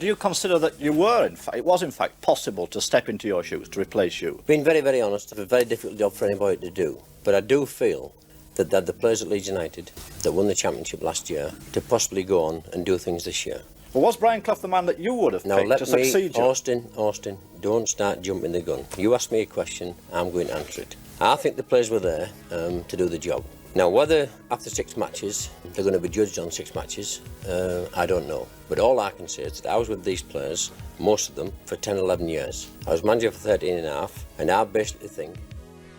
Do you consider that you were, it was in fact possible to step into your shoes, to replace you? Being very, very honest, it's a very difficult job for anybody to do. But I do feel that the players at Leeds United that won the championship last year to possibly go on and do things this year. Well, was Brian Clough the man that you would have picked to succeed you? Austin, don't start jumping the gun. You ask me a question, I'm going to answer it. I think the players were there to do the job. Now, whether after 6 matches they're going to be judged on 6 matches, I don't know. But all I can say is that I was with these players, most of them, for 10, 11 years. I was manager for 13 and a half, and I basically think...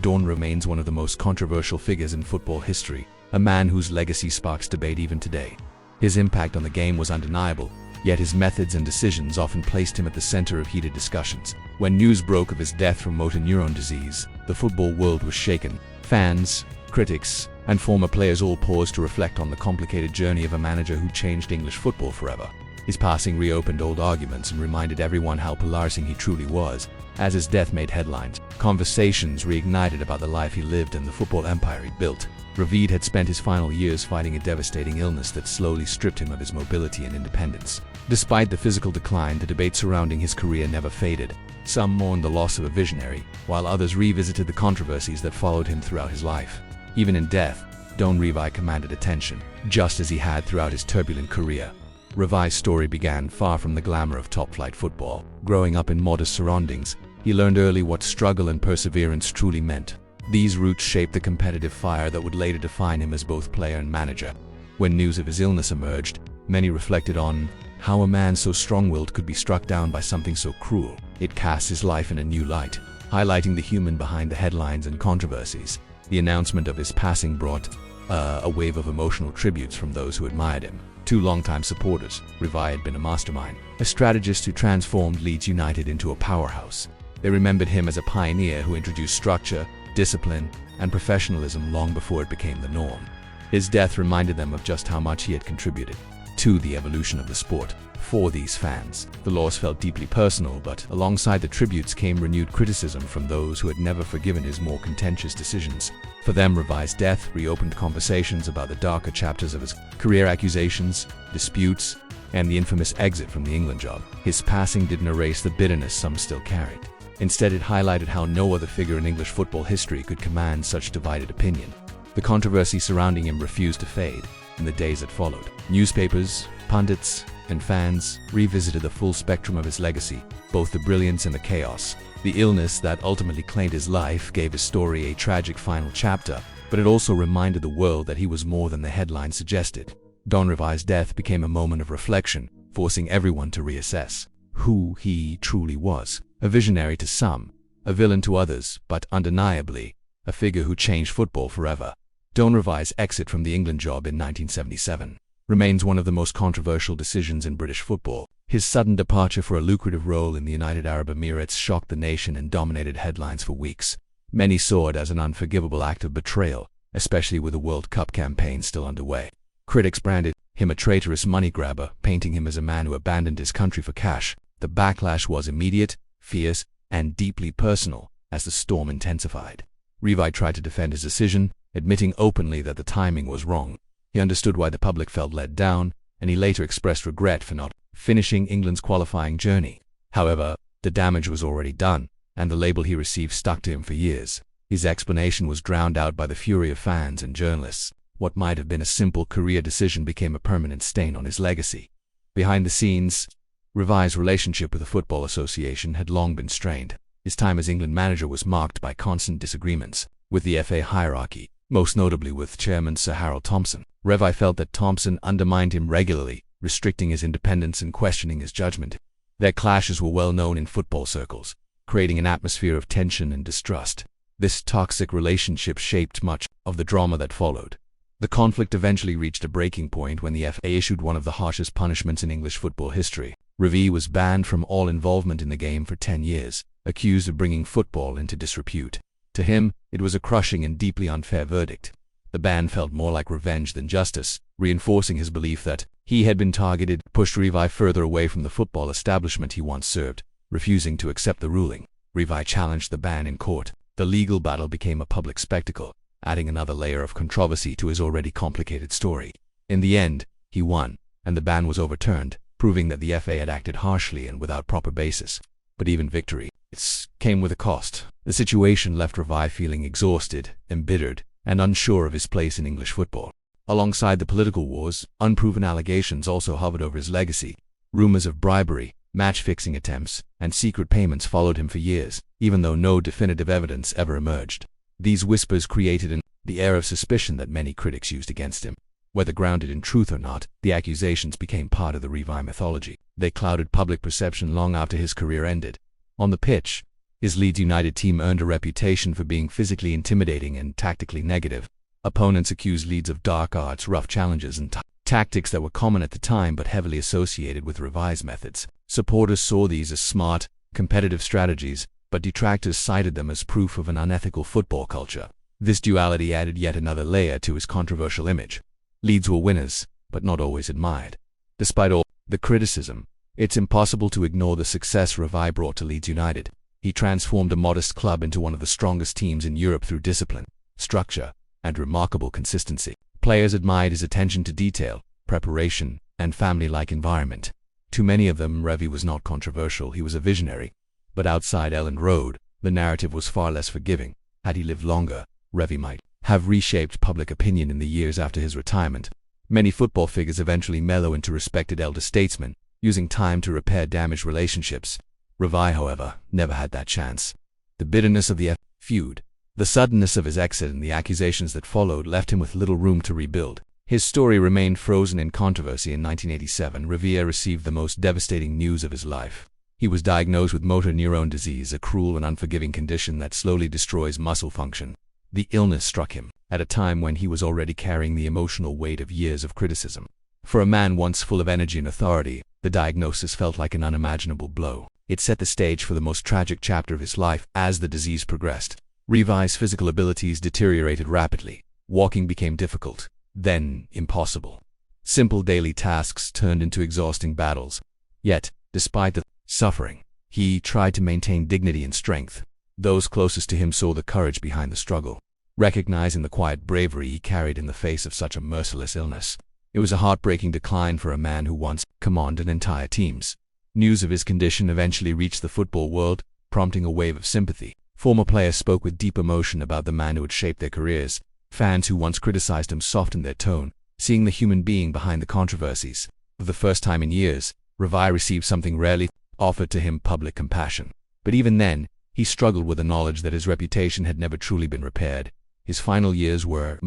Don remains one of the most controversial figures in football history, a man whose legacy sparks debate even today. His impact on the game was undeniable, yet his methods and decisions often placed him at the center of heated discussions. When news broke of his death from motor neuron disease, the football world was shaken. Fans, critics, and former players all paused to reflect on the complicated journey of a manager who changed English football forever. His passing reopened old arguments and reminded everyone how polarizing he truly was. As his death made headlines, conversations reignited about the life he lived and the football empire he built. Revie had spent his final years fighting a devastating illness that slowly stripped him of his mobility and independence. Despite the physical decline, the debate surrounding his career never faded. Some mourned the loss of a visionary, while others revisited the controversies that followed him throughout his life. Even in death, Don Revie commanded attention, just as he had throughout his turbulent career. Revie's story began far from the glamour of top-flight football. Growing up in modest surroundings, he learned early what struggle and perseverance truly meant. These roots shaped the competitive fire that would later define him as both player and manager. When news of his illness emerged, many reflected on how a man so strong-willed could be struck down by something so cruel. It cast his life in a new light, highlighting the human behind the headlines and controversies. The announcement of his passing brought a wave of emotional tributes from those who admired him. 2 longtime supporters. Revie had been a mastermind, a strategist who transformed Leeds United into a powerhouse. They remembered him as a pioneer who introduced structure, discipline, and professionalism long before it became the norm. His death reminded them of just how much he had contributed to the evolution of the sport. For these fans, the loss felt deeply personal, but alongside the tributes came renewed criticism from those who had never forgiven his more contentious decisions. For them, Revie's death reopened conversations about the darker chapters of his career, accusations, disputes, and the infamous exit from the England job. His passing didn't erase the bitterness some still carried. Instead, it highlighted how no other figure in English football history could command such divided opinion. The controversy surrounding him refused to fade in the days that followed. Newspapers, pundits, and fans revisited the full spectrum of his legacy, both the brilliance and the chaos. The illness that ultimately claimed his life gave his story a tragic final chapter, but it also reminded the world that he was more than the headline suggested. Don Revie's death became a moment of reflection, forcing everyone to reassess who he truly was. A visionary to some, a villain to others, but undeniably, a figure who changed football forever. Don Revie's exit from the England job in 1977 remains one of the most controversial decisions in British football. His sudden departure for a lucrative role in the United Arab Emirates shocked the nation and dominated headlines for weeks. Many saw it as an unforgivable act of betrayal, especially with the World Cup campaign still underway. Critics branded him a traitorous money grabber, painting him as a man who abandoned his country for cash. The backlash was immediate, fierce, and deeply personal as the storm intensified. Revie tried to defend his decision, admitting openly that the timing was wrong. He understood why the public felt let down, and he later expressed regret for not finishing England's qualifying journey. However, the damage was already done, and the label he received stuck to him for years. His explanation was drowned out by the fury of fans and journalists. What might have been a simple career decision became a permanent stain on his legacy. Behind the scenes, Revie's relationship with the Football Association had long been strained. His time as England manager was marked by constant disagreements with the FA hierarchy, most notably with Chairman Sir Harold Thompson. Revie felt that Thompson undermined him regularly, restricting his independence and questioning his judgment. Their clashes were well known in football circles, creating an atmosphere of tension and distrust. This toxic relationship shaped much of the drama that followed. The conflict eventually reached a breaking point when the FA issued one of the harshest punishments in English football history. Revie was banned from all involvement in the game for 10 years, accused of bringing football into disrepute. To him, it was a crushing and deeply unfair verdict. The ban felt more like revenge than justice, reinforcing his belief that he had been targeted, pushed Revie further away from the football establishment he once served. Refusing to accept the ruling, Revie challenged the ban in court. The legal battle became a public spectacle, adding another layer of controversy to his already complicated story. In the end, he won, and the ban was overturned, proving that the FA had acted harshly and without proper basis. But even victory came with a cost. The situation left Revie feeling exhausted, embittered, and unsure of his place in English football. Alongside the political wars, unproven allegations also hovered over his legacy. Rumors of bribery, match-fixing attempts, and secret payments followed him for years, even though no definitive evidence ever emerged. These whispers created the air of suspicion that many critics used against him. Whether grounded in truth or not, the accusations became part of the Revie mythology. They clouded public perception long after his career ended. On the pitch, his Leeds United team earned a reputation for being physically intimidating and tactically negative. Opponents accused Leeds of dark arts, rough challenges, and tactics that were common at the time but heavily associated with Revie's methods. Supporters saw these as smart, competitive strategies, but detractors cited them as proof of an unethical football culture. This duality added yet another layer to his controversial image. Leeds were winners, but not always admired. Despite all the criticism, it's impossible to ignore the success Revie brought to Leeds United. He transformed a modest club into one of the strongest teams in Europe through discipline, structure, and remarkable consistency. Players admired his attention to detail, preparation, and family-like environment. To many of them, Revie was not controversial, he was a visionary. But outside Elland Road, the narrative was far less forgiving. Had he lived longer, Revie might have reshaped public opinion in the years after his retirement. Many football figures eventually mellow into respected elder statesmen, using time to repair damaged relationships. Revie, however, never had that chance. The bitterness of the feud, the suddenness of his exit, and the accusations that followed left him with little room to rebuild. His story remained frozen in controversy. In 1987, Revie received the most devastating news of his life. He was diagnosed with motor neurone disease, a cruel and unforgiving condition that slowly destroys muscle function. The illness struck him at a time when he was already carrying the emotional weight of years of criticism. For a man once full of energy and authority, the diagnosis felt like an unimaginable blow. It set the stage for the most tragic chapter of his life. As the disease progressed, Revie's physical abilities deteriorated rapidly. Walking became difficult, then impossible. Simple daily tasks turned into exhausting battles. Yet, despite the suffering, he tried to maintain dignity and strength. Those closest to him saw the courage behind the struggle, recognizing the quiet bravery he carried in the face of such a merciless illness. It was a heartbreaking decline for a man who once commanded entire teams. News of his condition eventually reached the football world, prompting a wave of sympathy. Former players spoke with deep emotion about the man who had shaped their careers. Fans who once criticized him softened their tone, seeing the human being behind the controversies. For the first time in years, Revie received something rarely offered to him: public compassion. But even then, he struggled with the knowledge that his reputation had never truly been repaired. His final years were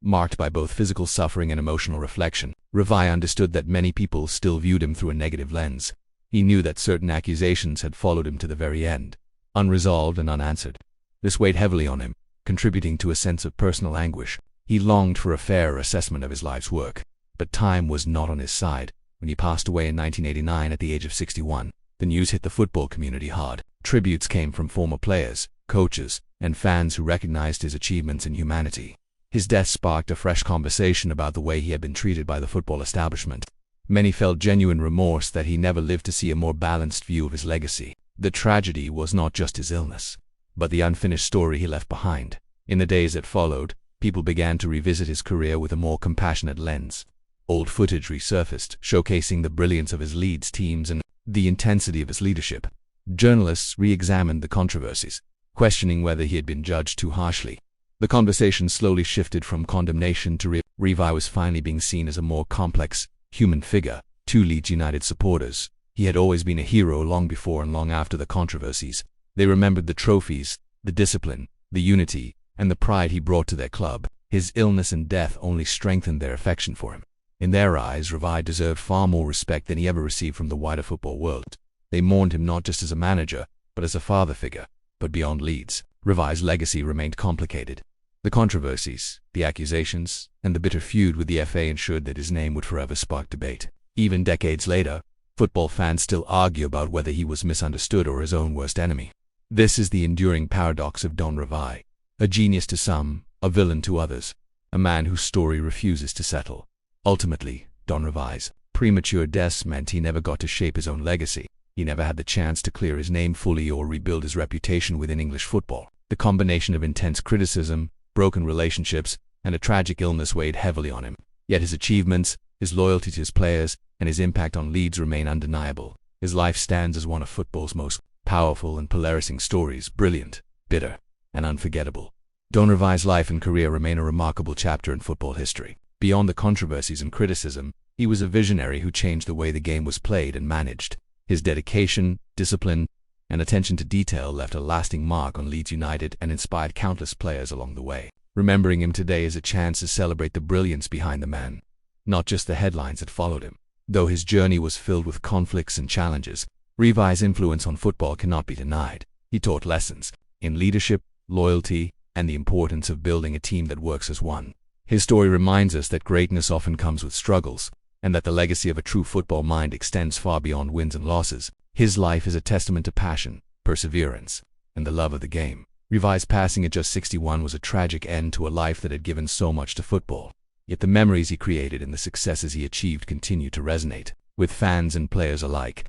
marked by both physical suffering and emotional reflection. Revie understood that many people still viewed him through a negative lens. He knew that certain accusations had followed him to the very end, unresolved and unanswered. This weighed heavily on him, contributing to a sense of personal anguish. He longed for a fairer assessment of his life's work. But time was not on his side. When he passed away in 1989 at the age of 61, the news hit the football community hard. Tributes came from former players, coaches, and fans who recognized his achievements and humanity. His death sparked a fresh conversation about the way he had been treated by the football establishment. Many felt genuine remorse that he never lived to see a more balanced view of his legacy. The tragedy was not just his illness, but the unfinished story he left behind. In the days that followed, people began to revisit his career with a more compassionate lens. Old footage resurfaced, showcasing the brilliance of his Leeds teams and the intensity of his leadership. Journalists re-examined the controversies, questioning whether he had been judged too harshly. The conversation slowly shifted from condemnation to Revie was finally being seen as a more complex, human figure. To Leeds United supporters, he had always been a hero long before and long after the controversies. They remembered the trophies, the discipline, the unity, and the pride he brought to their club. His illness and death only strengthened their affection for him. In their eyes, Revie deserved far more respect than he ever received from the wider football world. They mourned him not just as a manager, but as a father figure. But beyond Leeds, Revie's legacy remained complicated. The controversies, the accusations, and the bitter feud with the FA ensured that his name would forever spark debate. Even decades later, football fans still argue about whether he was misunderstood or his own worst enemy. This is the enduring paradox of Don Revie. A genius to some, a villain to others. A man whose story refuses to settle. Ultimately, Don Revie's premature death meant he never got to shape his own legacy. He never had the chance to clear his name fully or rebuild his reputation within English football. The combination of intense criticism, broken relationships, and a tragic illness weighed heavily on him. Yet his achievements, his loyalty to his players, and his impact on Leeds remain undeniable. His life stands as one of football's most powerful and polarizing stories, brilliant, bitter, and unforgettable. Don Revie's life and career remain a remarkable chapter in football history. Beyond the controversies and criticism, he was a visionary who changed the way the game was played and managed. His dedication, discipline, and attention to detail left a lasting mark on Leeds United and inspired countless players along the way. Remembering him today is a chance to celebrate the brilliance behind the man, not just the headlines that followed him. Though his journey was filled with conflicts and challenges, Revie's influence on football cannot be denied. He taught lessons in leadership, loyalty, and the importance of building a team that works as one. His story reminds us that greatness often comes with struggles, and that the legacy of a true football mind extends far beyond wins and losses. His life is a testament to passion, perseverance, and the love of the game. Revie's passing at just 61 was a tragic end to a life that had given so much to football. Yet the memories he created and the successes he achieved continue to resonate with fans and players alike.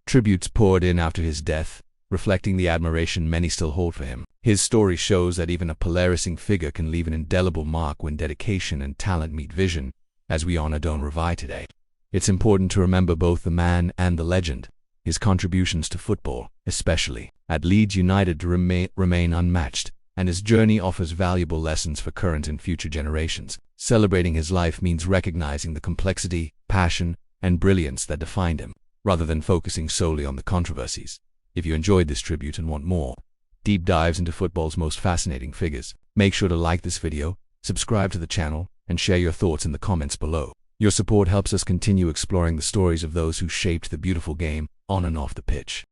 Tributes poured in after his death, reflecting the admiration many still hold for him. His story shows that even a polarizing figure can leave an indelible mark when dedication and talent meet vision, as we honor Don Revie today. It's important to remember both the man and the legend. His contributions to football, especially at Leeds United, remain unmatched, and his journey offers valuable lessons for current and future generations. Celebrating his life means recognizing the complexity, passion, and brilliance that defined him, rather than focusing solely on the controversies. If you enjoyed this tribute and want more deep dives into football's most fascinating figures, make sure to like this video, subscribe to the channel, and share your thoughts in the comments below. Your support helps us continue exploring the stories of those who shaped the beautiful game on and off the pitch.